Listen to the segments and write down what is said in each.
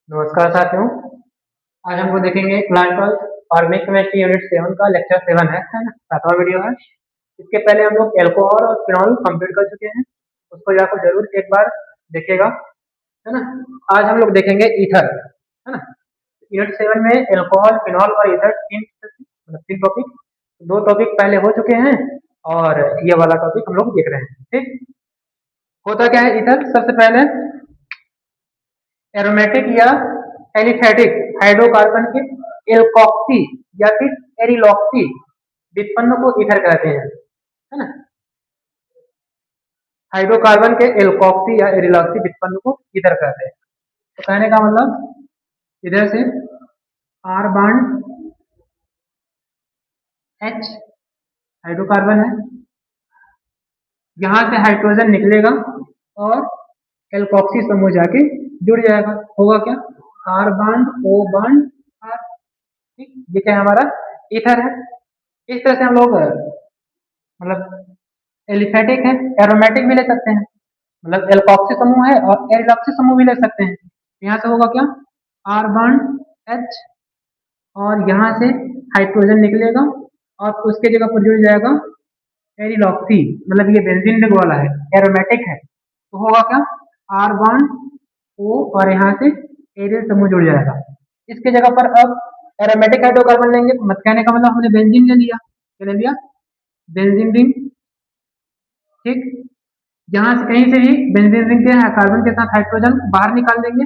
नमस्कार साथियों। आज हम लोग देखेंगे क्लास 12 ऑर्गेनिक केमिस्ट्री यूनिट 7 का लेक्चर 7 है ना, 7वां वीडियो है। इसके पहले हम लोग एल्कोहल और फिनॉल कंप्लीट कर चुके हैं। उसको जाकर जरूर एक बार देखिएगा, है ना। आज हम लोग देखेंगे ईथर, है ना। यूनिट 7 में एल्कोहल, फिनॉल और ईथर तीन टॉपिक, दो टॉपिक पहले हो चुके हैं और ये वाला टॉपिक हम लोग देख रहे हैं। ठीक, होता क्या है ईथर? सबसे पहले एरोमेटिक या एलिफेटिक हाइड्रोकार्बन के एल्कोक्सी या फिर एरिलॉक्सी व्युत्पन्न को ईथर कहते हैं, है ना। हाइड्रोकार्बन के एल्कोक्सी या एरिलॉक्सी व्युत्पन्न को ईथर कहते हैं। तो कहने का मतलब, इधर से आर बॉन्ड एच हाइड्रोकार्बन है, यहाँ से हाइड्रोजन निकलेगा और एल्कोक्सी समूह जाके जुड़ जाएगा। होगा क्या? R bond O bond R. ठीक, ये क्या है? हमारा ईथर है। इस तरह से हम लोग मतलब एलिफेटिक है, एरोमेटिक भी ले सकते हैं, मतलब एल्कोक्सी समूह है और एरिलॉक्सी समूह भी ले सकते हैं। यहाँ से होगा क्या? आर बॉन्ड एच और यहाँ से हाइड्रोजन निकलेगा और उसके जगह पर जुड़ जाएगा एरिलॉक्सी, मतलब ये बेंजीन रिंग वाला है, एरोमेटिक है। तो होगा क्या? आर बॉन्ड ओ और यहाँ से एरिल समूह जुड़ जाएगा। इसके जगह पर अब एरोमेटिक हाइड्रोकार्बन लेंगे, मत कहने का मतलब हमने बेंजीन ले लिया। क्या ले लिया? Benzene ring. ठीक, यहाँ से कहीं से भी बेंजीन रिंग के कार्बन के साथ हाइड्रोजन बाहर निकाल देंगे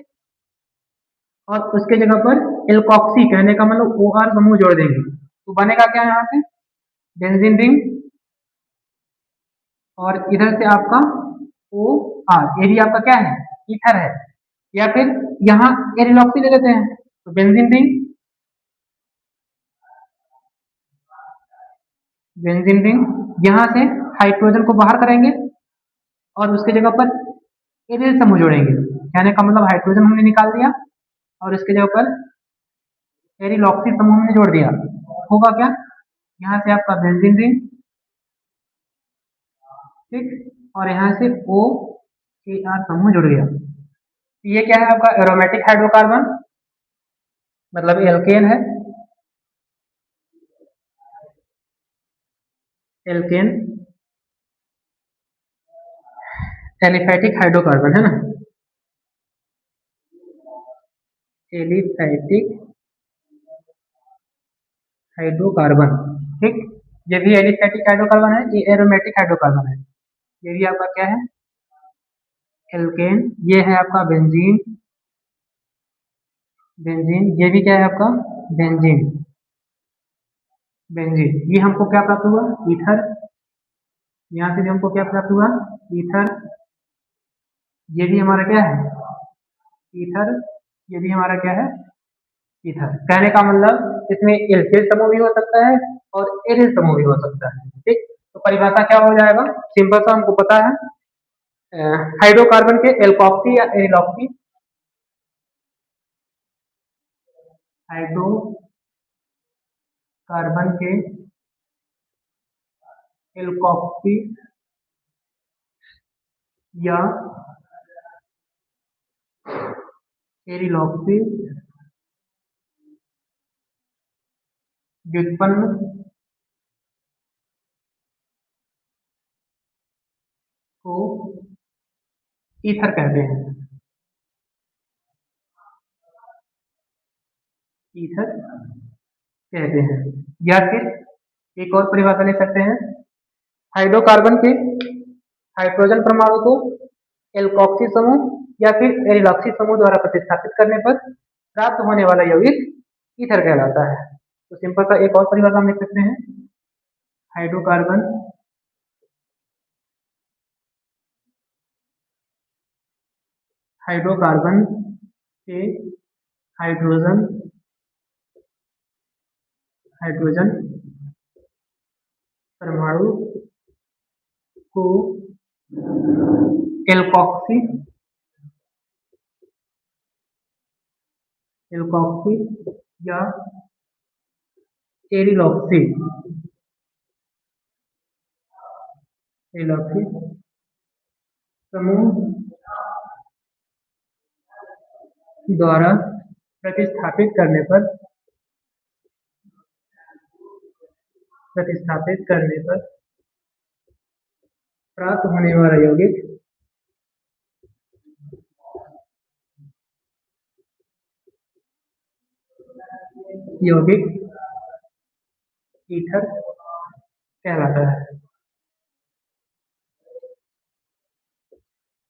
और उसके जगह पर एल्कोक्सी, कहने का मतलब ओ आर समूह जोड़ देंगे। तो बनेगा क्या यहाँ पे? बेंजीन रिंग और इधर से आपका ओ आर, ये भी आपका क्या है? ईथर है। या फिर यहाँ एरिलॉक्सी ले लेते हैं, तो बेंजीन रिंग, बेंजीन रिंग यहाँ से हाइड्रोजन को बाहर करेंगे और उसके जगह पर एरिल समूह जोड़ेंगे। कहने का मतलब हाइड्रोजन हमने निकाल दिया और इसके जगह पर एरिलॉक्सी समूह हमने जोड़ दिया। होगा क्या? यहाँ से आपका बेंजीन रिंग, ठीक, और यहाँ से ओ ए आर समूह जुड़ गया। ये क्या है? आपका एरोमेटिक हाइड्रोकार्बन, मतलब एल्केन है। एल्केन एलिफैटिक हाइड्रोकार्बन है ना, एलिफैटिक हाइड्रोकार्बन। ठीक, ये भी एलिफैटिक हाइड्रोकार्बन है, ये एरोमेटिक हाइड्रोकार्बन है। ये भी आपका क्या है? एल्केन। ये है आपका बेंजीन, बेंजीन। ये भी क्या है आपका? Benzene, benzene. ये हमको क्या प्राप्त हुआ? ईथर। यहाँ से भी हमको क्या प्राप्त हुआ? ईथर। ये भी हमारा क्या है? ईथर। ये भी हमारा क्या है? ईथर। कहने का मतलब इसमें एल्केन समूह भी हो सकता है और एरिल समूह भी हो सकता है। ठीक, तो परिभाषा क्या हो जाएगा? सिंपल सा हमको पता है, हाइड्रोकार्बन के एल्कोक्सी या एरिलॉक्सी, हाइड्रोकार्बन के एल्कोक्सी या एरिलॉक्सी व्युत्पन्न को ईथर कहते हैं। ईथर कहते हैं। या फिर एक और परिभाषा ले सकते हैं, हाइड्रोकार्बन के हाइड्रोजन परमाणु को एल्कोक्सी समूह या फिर एरिलॉक्सी समूह द्वारा प्रतिस्थापित करने पर प्राप्त होने वाला यौगिक ईथर कहलाता है। तो सिंपल सा एक और परिभाषा हम लिख सकते हैं, हाइड्रोकार्बन हाइड्रोकार्बन के हाइड्रोजन हाइड्रोजन परमाणु को एल्कोक्सी एल्कोक्सी या एरिलॉक्सी एरिलॉक्सी समूह द्वारा प्रतिस्थापित करने पर प्राप्त होने वाला यौगिक ईथर कहलाता है।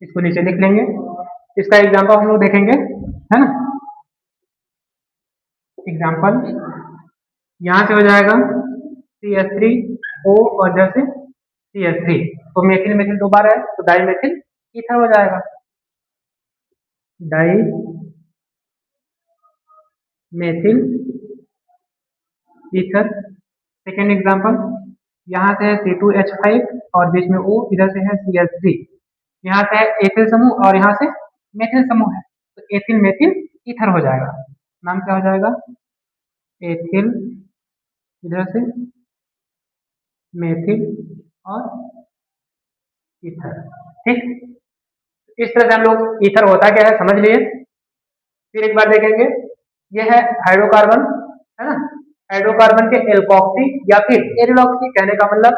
इसको नीचे लिख लेंगे, इसका एग्जाम्पल हम लोग देखेंगे, है ना। एग्जाम्पल यहाँ से हो जाएगा CH3O और जैसे CH3, तो मेथिल मेथिल दो बार है तो डाई मेथिल ईथर हो जाएगा। Di methyl ether. Second example, यहाँ से है C2H5 और बीच में O, इधर से है CH3, यहाँ से है एथिल समूह और यहाँ से मेथिल समूह है, तो एथिल मेथिल ईथर हो जाएगा। नाम क्या हो जाएगा? एथिल, इधर से मेथिल और ईथर। ठीक, इस तरह से हम लोग ईथर होता क्या है समझ लिए। फिर एक बार देखेंगे, यह है हाइड्रोकार्बन, है ना। हाइड्रोकार्बन के एल्कोक्सी या फिर एरिलॉक्सी, कहने का मतलब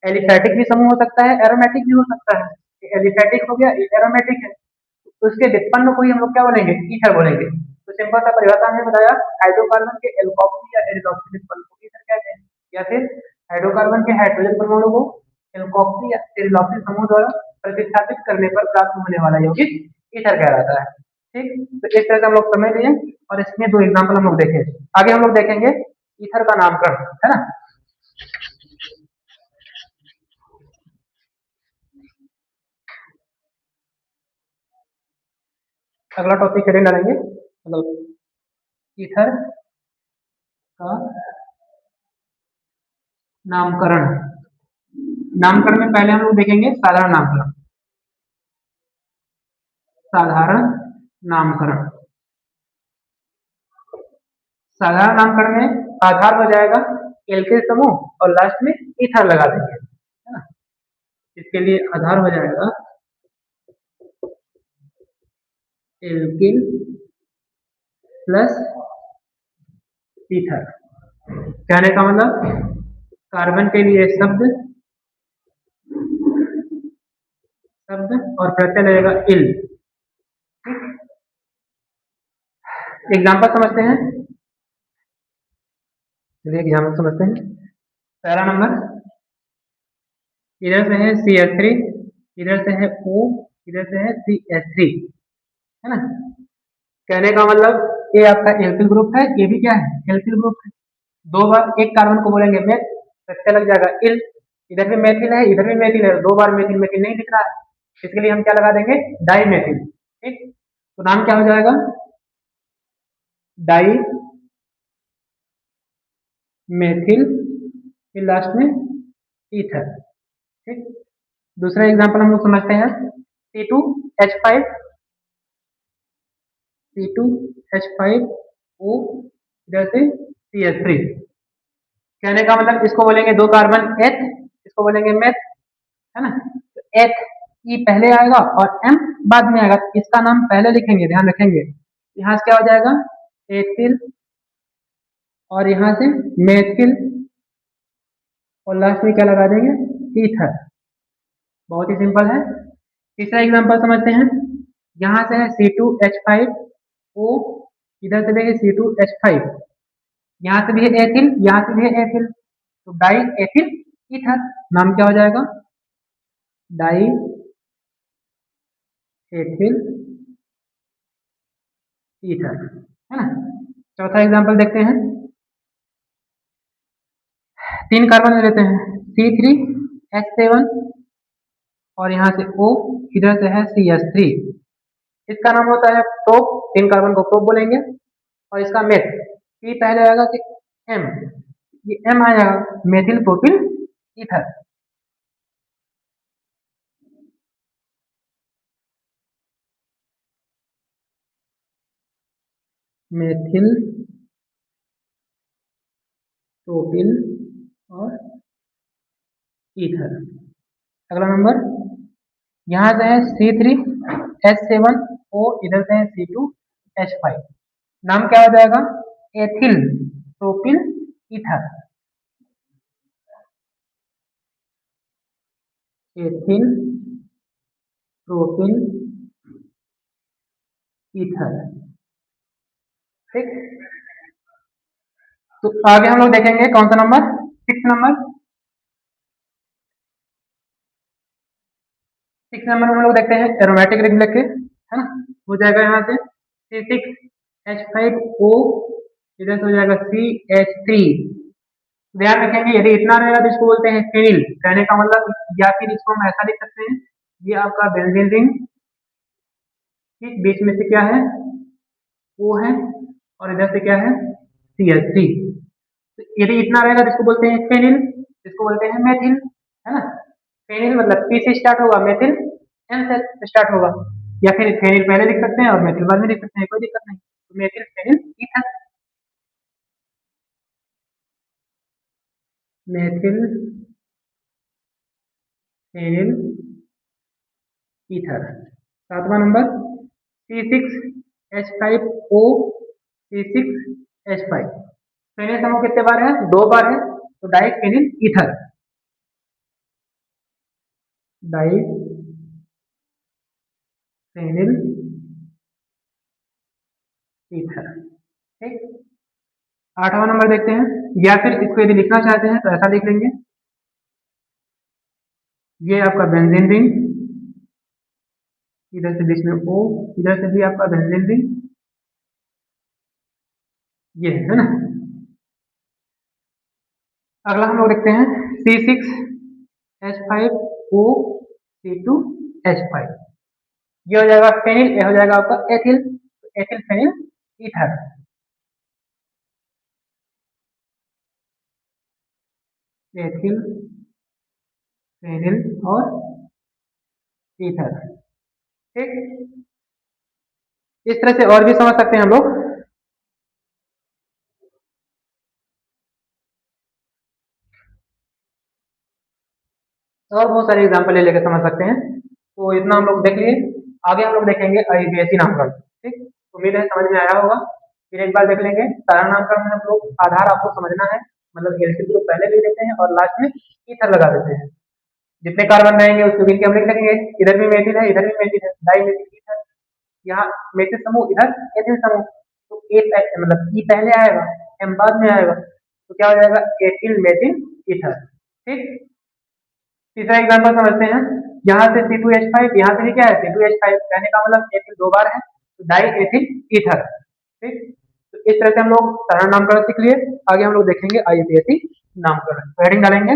एलिफेटिक भी समूह हो सकता है, एरोमेटिक भी हो सकता है। एलिफेटिक हो गया, एरोमेटिक है, तो उसके व्युत्पन्न को ही हम लोग क्या बोलेंगे? ईथर बोलेंगे। तो सिंपल सा परिभाषा हमने बताया, हाइड्रोकार्बन के एल्कोक्सी या एरिलॉक्सी व्युत्पन्न को ईथर कहते हैं, या फिर हाइड्रोकार्बन के हाइड्रोजन परमाणु को एल्कोक्सी या एरिलॉक्सी समूह द्वारा प्रतिस्थापित करने पर प्राप्त होने वाला यौगिक ईथर कहलाता है। ठीक, तो इस तरह से हम लोग समझ लिए और इसमें दो एग्जाम्पल हम लोग देखे। आगे हम लोग देखेंगे ईथर का नामकरण, है ना। अगला टॉपिक हेडिंग डालेंगे, मतलब ईथर का नामकरण। नामकरण में पहले हम लोग देखेंगे साधारण नामकरण। साधारण नामकरण, साधारण नामकरण में आधार हो जाएगा एल्किल समूह और लास्ट में ईथर लगा देंगे, है ना। इसके लिए आधार हो जाएगा एल्किल प्लस ईथर। कहने का मतलब कार्बन के लिए शब्द और प्रत्यय लगेगा इल। एग्जाम्पल समझते हैं, चलिए एग्जाम्पल समझते हैं। पहला नंबर, इधर से है CH3, इधर से है O, इधर से है CH3, है ना। कहने का मतलब ये आपका एल्किल ग्रुप है, ये भी क्या है? एल्किल ग्रुप है। दो बार एक कार्बन को बोलेंगे मेथ, प्रत्यय लग जाएगा इल। इधर भी मेथिल है, इधर भी मेथिल है, दो बार मेथिल मेथिल नहीं दिख रहा है, इसके लिए हम क्या लगा देंगे? Di methyl. ठीक, तो नाम क्या हो जाएगा? डाई मेथिल, फिर लास्ट में ईथर। ठीक, दूसरा एग्जांपल हम लोग समझते हैं, C2H5, C2H5O, इधर से CH3। कहने का मतलब इसको बोलेंगे दो कार्बन एथ, इसको बोलेंगे मेथ, है ना। तो एथ ई पहले आएगा और एम बाद में आएगा, तो इसका नाम पहले लिखेंगे, ध्यान रखेंगे। यहाँ से क्या हो जाएगा? एथिल, और यहाँ से मेथिल, और लास्ट में क्या लगा देंगे? ईथर। बहुत ही सिंपल है। तीसरा एग्जांपल समझते हैं, यहाँ से है C2H5O, इधर से देखिए C2H5, यहाँ से भी है एथिल, यहाँ से भी है एथिल, तो डाई एथिल ईथर। नाम क्या हो जाएगा? डाई एथिल ईथर, है ना। चौथा एग्जांपल देखते हैं, तीन कार्बन लेते हैं, C3H7 और यहाँ से O, इधर से है CH3। इसका नाम होता है प्रोप, तीन कार्बन को प्रोप बोलेंगे, और इसका मेथ, P पहले आएगा कि M, ये M आएगा, methyl propyl ether. Methyl propyl और ईथर। अगला नंबर, यहाँ से है C3H7O, इधर से है C2 H5। नाम क्या हो जाएगा? Ethyl propyl ether. Ethyl propyl ether. ठीक, तो आगे हम लोग देखेंगे कौन सा नंबर, 6 नंबर। 6 नंबर में हम लोग देखते हैं एरोमेटिक रिंग लेके, है ना, हो जाएगा यहाँ से C6H5O, इधर से हो जाएगा CH3। ध्यान रखेंगे यदि इतना रहेगा तो इसको बोलते हैं फेनिल, कहने का मतलब, या फिर इसको हम ऐसा लिख सकते हैं, ये आपका बेंजीन रिंग, ठीक, बीच में से क्या है, O है, और इधर से क्या है, CH3। तो यदि इतना रहेगा तो इसको बोलते हैं फेनिल, इसको बोलते हैं मेथिल, है ना। फेनिल मतलब P से स्टार्ट होगा, मेथिल N से स्टार्ट होगा, या फिर फेनिल पहले लिख सकते हैं और मेथिल बाद में लिख सकते हैं, कोई दिक्कत नहीं। तो methyl phenyl ether, methyl phenyl ether. 7वां नंबर C6H5O, C6H5। फेनिल समूह कितने बार है? 2 बार है, तो di phenyl ether, di phenyl ether. ठीक, 8वां नंबर देखते हैं, या फिर इसको यदि लिखना चाहते हैं तो ऐसा लिख लेंगे, ये आपका बेंजीन रिंग, इधर से बीच में O, इधर से भी आपका बेंजीन रिंग, ये है ना। अगला हम लोग देखते हैं C6H5O, C2H5। ये हो जाएगा फेनिल, ये हो जाएगा आपका ethyl, ethyl phenyl ether. Ethyl phenyl और ईथर। ठीक, इस तरह से और भी समझ सकते हैं हम लोग। और बहुत सारे एग्जाम्पल ले लेकर समझ सकते हैं, तो इतना हम लोग देख लिए। आगे हम लोग देखेंगे IUPAC नामकरण। ठीक, उम्मीद है समझ में आया होगा। फिर एक बार देख लेंगे सारा नामकरण में हम लोग, आधार आपको समझना है, मतलब एल्किल ग्रुप पहले ले लेते हैं और लास्ट में ईथर लगा देते हैं। जितने कार्बन रहेंगे उसको गिन के हम लिख लेंगे, इधर भी मेथिल है, इधर भी मेथिल है, डाई मेथिल ईथर। यहाँ मेथिल समूह, इधर एथिल समूह, तो मतलब ई पहले आएगा, एम बाद में आएगा, तो क्या हो जाएगा, एथिल मेथिल ईथर। ठीक, तीसरा एग्जाम्पल समझते हैं। यहाँ से C2H5, यहाँ से भी क्या है, C2H5, कहने का मतलब एथिल 2 बार है, तो डाई एथिल ईथर। ठीक, तो इस तरह से हम लोग सारा नामकरण सीख लिए। आगे हम लोग देखेंगे IUPAC नामकरण। हेडिंग डालेंगे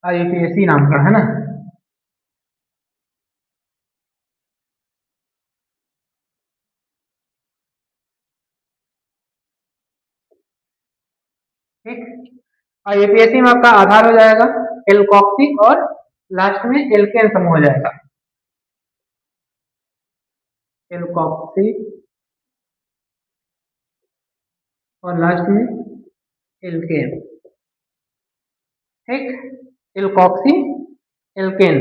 IUPAC नामकरण, है ना। ठीक, IUPAC में आपका आधार हो जाएगा एल्कोक्सी, और लास्ट में एल्केन समूह हो जाएगा, एल्कोक्सी और लास्ट में एल्केन। ठीक, एल्कोक्सी एल्केन,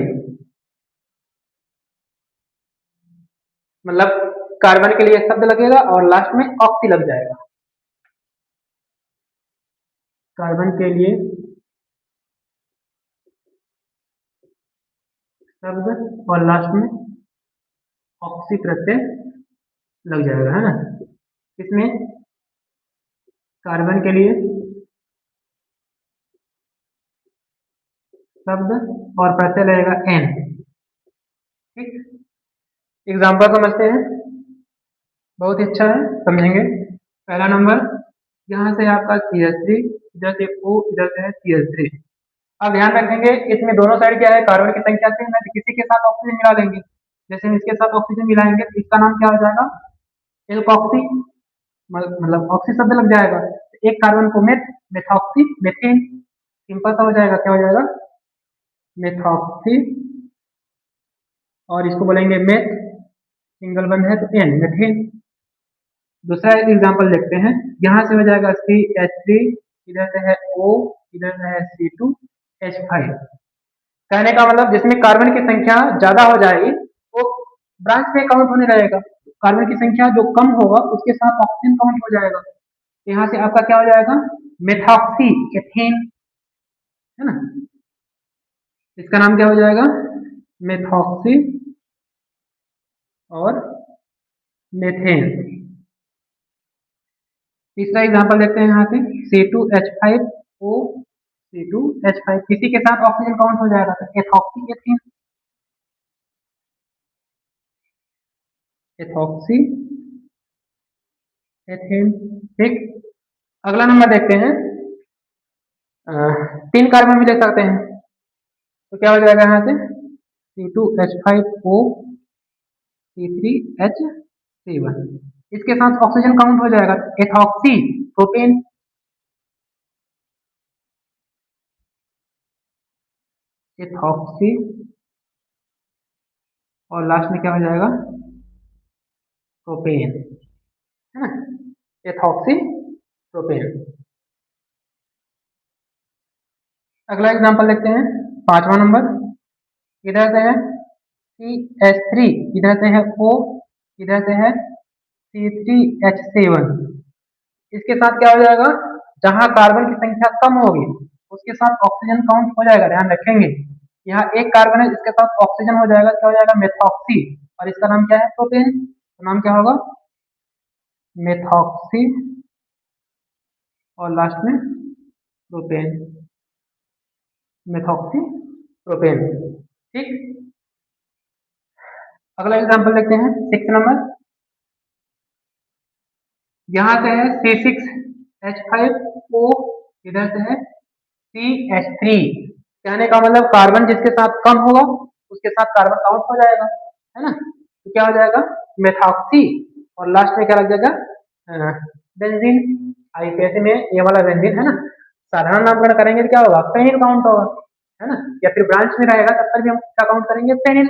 मतलब कार्बन के लिए शब्द लगेगा और लास्ट में ऑक्सी लग जाएगा, कार्बन के लिए शब्द और लास्ट में ऑक्सी प्रत्यय लग जाएगा, है ना। इसमें कार्बन के लिए शब्द और प्रत्यय लगेगा एन। ठीक, एग्जाम्पल समझते हैं, बहुत ही अच्छा है, समझेंगे। पहला नंबर, यहाँ से आपका CH3, इधर से O, इधर से है CH3। अब ध्यान रखेंगे इसमें दोनों साइड क्या है, कार्बन की संख्या से मैं किसी के साथ ऑक्सीजन मिला लेंगे। जैसे हम इसके साथ ऑक्सीजन मिलाएंगे तो इसका नाम क्या हो जाएगा, एल्कोक्सी, मतलब ऑक्सी शब्द लग जाएगा। तो एक कार्बन को मेथ, मेथॉक्सी, मेथेन, सिंपल सा हो जाएगा, क्या हो जाएगा, मेथॉक्सी, और इसको बोलेंगे मेथ, सिंगल बंद है तो एन, मेथेन। दूसरा एग्जांपल देखते हैं। यहाँ से हो जाएगा CH3, इधर से है O, इधर से है C2H5। कहने का मतलब जिसमें कार्बन की संख्या ज्यादा हो जाएगी वो ब्रांच में काउंट होने लगेगा। कार्बन की संख्या जो कम होगा उसके साथ ऑक्सीजन काउंट हो जाएगा। यहाँ से आपका क्या हो जाएगा, मेथॉक्सी एथेन, है ना। इसका नाम क्या हो जाएगा, मेथॉक्सी और मेथेन। तीसरा एग्जांपल देखते हैं यहाँ से C2H5O, C2H5 किसी के साथ ऑक्सीजन काउंट हो जाएगा तो एथॉक्सी एथेन, एथॉक्सी एथेन। ठीक, अगला नंबर देखते हैं। 3 कार्बन भी ले सकते हैं तो क्या हो जाएगा यहाँ से C2H5O, C3H7, इसके साथ ऑक्सीजन काउंट हो जाएगा एथॉक्सी प्रोपेन, एथॉक्सी और लास्ट में क्या हो जाएगा, प्रोपेन, है ना, एथॉक्सी प्रोपेन। अगला एग्जांपल देखते हैं, 5वां नंबर। इधर से है CH3, इधर से है O, इधर से है C3H7। इसके साथ क्या हो जाएगा, जहां कार्बन की संख्या कम होगी उसके साथ ऑक्सीजन काउंट हो जाएगा, ध्यान रखेंगे। यहाँ एक कार्बन है इसके साथ ऑक्सीजन हो जाएगा, क्या हो जाएगा, मेथॉक्सी, और इसका नाम क्या है, प्रोपेन। तो नाम क्या होगा, मेथॉक्सी और लास्ट में प्रोपेन, मेथॉक्सी प्रोपेन। ठीक, अगला एग्जांपल देखते हैं, 6 नंबर। यहाँ से है C6H5O, इधर से है CH3। कहने का मतलब कार्बन जिसके साथ कम होगा उसके साथ कार्बन काउंट हो जाएगा, है ना। तो क्या हो जाएगा, मेथॉक्सी और लास्ट में क्या लग जाएगा, बेंजीन। आईपीएसी में ये वाला बेंजीन है ना, साधारण नामकरण करेंगे तो क्या होगा, फेनिल काउंट होगा, है ना। या फिर ब्रांच में रहेगा तब तक भी हम क्या काउंट करेंगे, फेनिल।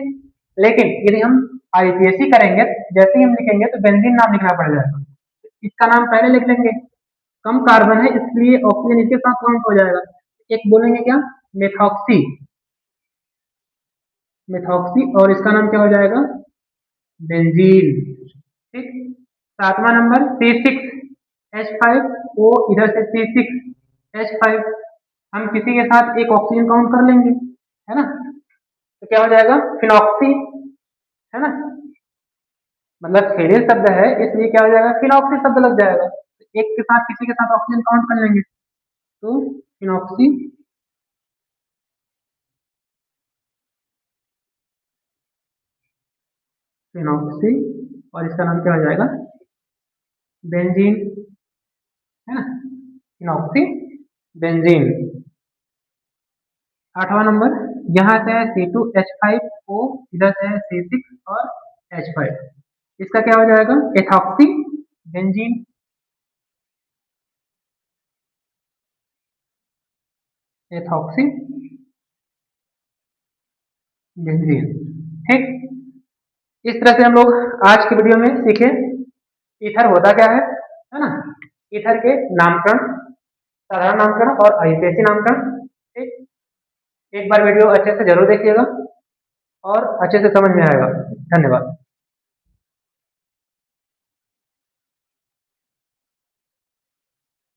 लेकिन यदि हम आईपीएसी करेंगे जैसे ही हम लिखेंगे तो बेंजीन नाम लिखना पड़ जाएगा, इसका नाम पहले लिख लेंगे। कम कार्बन है इसलिए ऑक्सीजन इसके साथ काउंट हो जाएगा। एक बोलेंगे क्या, मेथॉक्सी, मेथॉक्सी और इसका नाम क्या हो जाएगा, बेंजीन। ठीक, 7वां नंबर C6H5O, इधर से C6H5, हम किसी के साथ एक ऑक्सीजन काउंट कर लेंगे, है ना। तो क्या हो जाएगा, फिनॉक्सी, है ना। मतलब फेरिल शब्द है इसलिए क्या हो जाएगा, फिनॉक्सी शब्द लग जाएगा। एक के साथ किसी के साथ ऑक्सीजन काउंट कर लेंगे तो फिनॉक्सी, फिनॉक्सी और इसका नाम क्या हो जाएगा, बेंजीन, है ना, फिनॉक्सी बेंजीन। 8वां नंबर, यहाँ से है C2H5O, इधर से है C6 और H5, इसका क्या हो जाएगा, एथॉक्सी बेंजीन, एथॉक्सी बेंजीन। ठीक, इस तरह से हम लोग आज की वीडियो में सीखे ईथर होता क्या है ना, ईथर के नामकरण, साधारण नामकरण और आईपीएसी नामकरण। ठीक, एक बार वीडियो अच्छे से जरूर देखिएगा और अच्छे से समझ में आएगा। धन्यवाद।